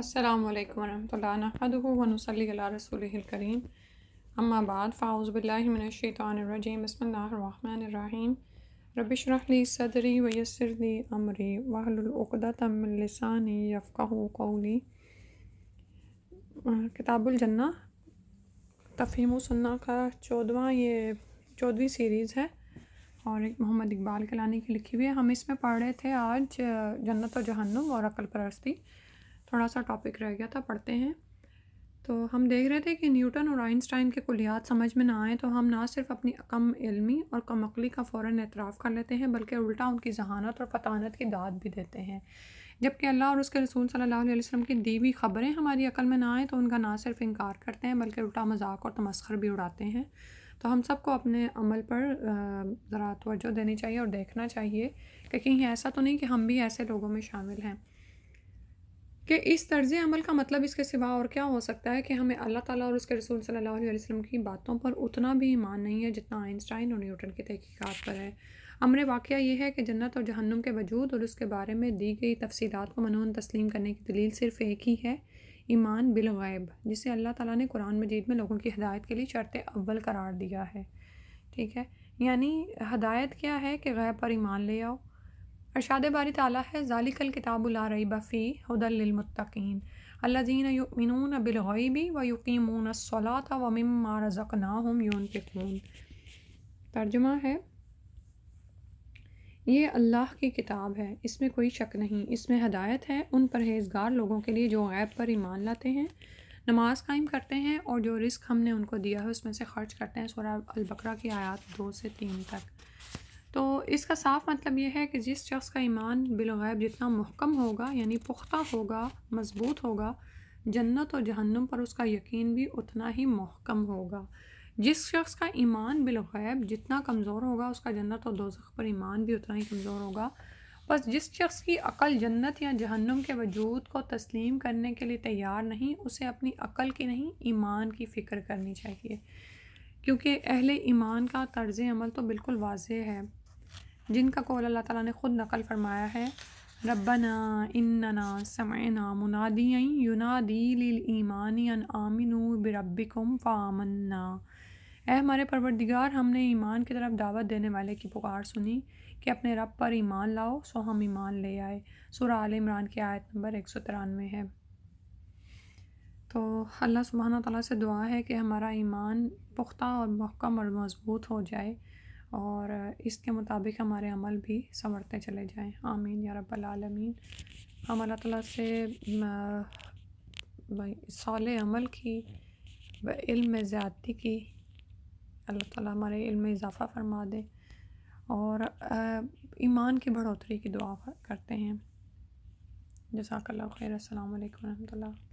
السلام علیکم ورحمۃ اللہ نحمدہ ونصلی علی رسولہ الکریم اما بعد فاعوذ باللہ من الشیطان الرجیم بسم اللہ الرحمن الرحیم رب اشرح لی صدری ویسر لی امری واحلل عقدۃ من لسانی یفقہوا قولی۔ کتاب الجنہ تفہیم و سنہ کا 14ویں سیریز ہے اور ایک محمد اقبال کلانی کی لکھی ہوئی ہے۔ ہم اس میں پڑھ رہے تھے آج جنت و جہنم اور عقل پرستی، تھوڑا سا ٹاپک رہ گیا تھا، پڑھتے ہیں۔ تو ہم دیکھ رہے تھے کہ نیوٹن اور آئنسٹائن کے کلیات سمجھ میں نہ آئیں تو ہم نہ صرف اپنی کم علمی اور کم عقلی کا فوراً اعتراف کر لیتے ہیں بلکہ الٹا ان کی ذہانت اور فطانت کی داد بھی دیتے ہیں۔ جبکہ اللہ اور اس کے رسول صلی اللہ علیہ وسلم کی دی ہوئی خبریں ہماری عقل میں نہ آئیں تو ان کا نہ صرف انکار کرتے ہیں بلکہ الٹا مذاق اور تمسخر بھی اڑاتے ہیں۔ تو ہم سب کو اپنے عمل پر ذرا توجہ دینی چاہیے اور دیکھنا چاہیے کہ کہیں ایسا تو نہیں کہ ہم بھی ایسے لوگوں میں شامل ہیں کہ اس طرز عمل کا مطلب اس کے سوا اور کیا ہو سکتا ہے کہ ہمیں اللہ تعالیٰ اور اس کے رسول صلی اللہ علیہ وسلم کی باتوں پر اتنا بھی ایمان نہیں ہے جتنا آئنسٹائن اور نیوٹن کی تحقیقات پر ہے۔ امر واقعہ یہ ہے کہ جنت اور جہنم کے وجود اور اس کے بارے میں دی گئی تفصیلات کو منون تسلیم کرنے کی دلیل صرف ایک ہی ہے، ایمان بالغیب، جسے اللہ تعالیٰ نے قرآن مجید میں لوگوں کی ہدایت کے لیے شرط اول قرار دیا ہے۔ ٹھیک ہے، یعنی ہدایت کیا ہے کہ غیب پر ایمان لے آؤ۔ ارشاد باری تعالیٰ ہے ذالک الکتاب لا ریب فیہ ھدی للمتقین الذین یؤمنون بالغیب ویقیمون الصلاۃ ومما رزقناہم ینفقون۔ ترجمہ ہے، یہ اللہ کی کتاب ہے، اس میں کوئی شک نہیں، اس میں ہدایت ہے ان پرہیزگار لوگوں کے لیے جو غیب پر ایمان لاتے ہیں، نماز قائم کرتے ہیں اور جو رزق ہم نے ان کو دیا ہے اس میں سے خرچ کرتے ہیں۔ سورہ البقرہ کی آیات 2 سے 3 تک۔ تو اس کا صاف مطلب یہ ہے کہ جس شخص کا ایمان بالغیب جتنا محکم ہوگا، یعنی پختہ ہوگا، مضبوط ہوگا، جنت اور جہنم پر اس کا یقین بھی اتنا ہی محکم ہوگا۔ جس شخص کا ایمان بالغیب جتنا کمزور ہوگا اس کا جنت اور دوزخ پر ایمان بھی اتنا ہی کمزور ہوگا۔ بس جس شخص کی عقل جنت یا جہنم کے وجود کو تسلیم کرنے کے لیے تیار نہیں، اسے اپنی عقل کی نہیں ایمان کی فکر کرنی چاہیے، کیونکہ اہل ایمان کا طرز عمل تو بالکل واضح ہے، جن کا قول اللہ تعالیٰ نے خود نقل فرمایا ہے، ربنا اننا سمعنا منادیا ینادی للایمان ان آمنوا بربکم فآمنا۔ اے ہمارے پروردگار، ہم نے ایمان کی طرف دعوت دینے والے کی پکار سنی کہ اپنے رب پر ایمان لاؤ، سو ہم ایمان لے آئے۔ سورہ آل عمران کی آیت نمبر 193 ہے۔ تو اللہ سبحانہ تعالیٰ سے دعا ہے کہ ہمارا ایمان پختہ اور محکم اور مضبوط ہو جائے اور اس کے مطابق ہمارے عمل بھی سنورتے چلے جائیں۔ آمین یا رب العالمین۔ ہم اللہ تعالیٰ سے صالح عمل کی و علم میں زیادتی کی، اللہ تعالیٰ ہمارے علم میں اضافہ فرما دے اور ایمان کی بڑھوتری کی دعا کرتے ہیں۔ جزاک اللہ خیر۔ السلام علیکم ورحمۃ اللہ۔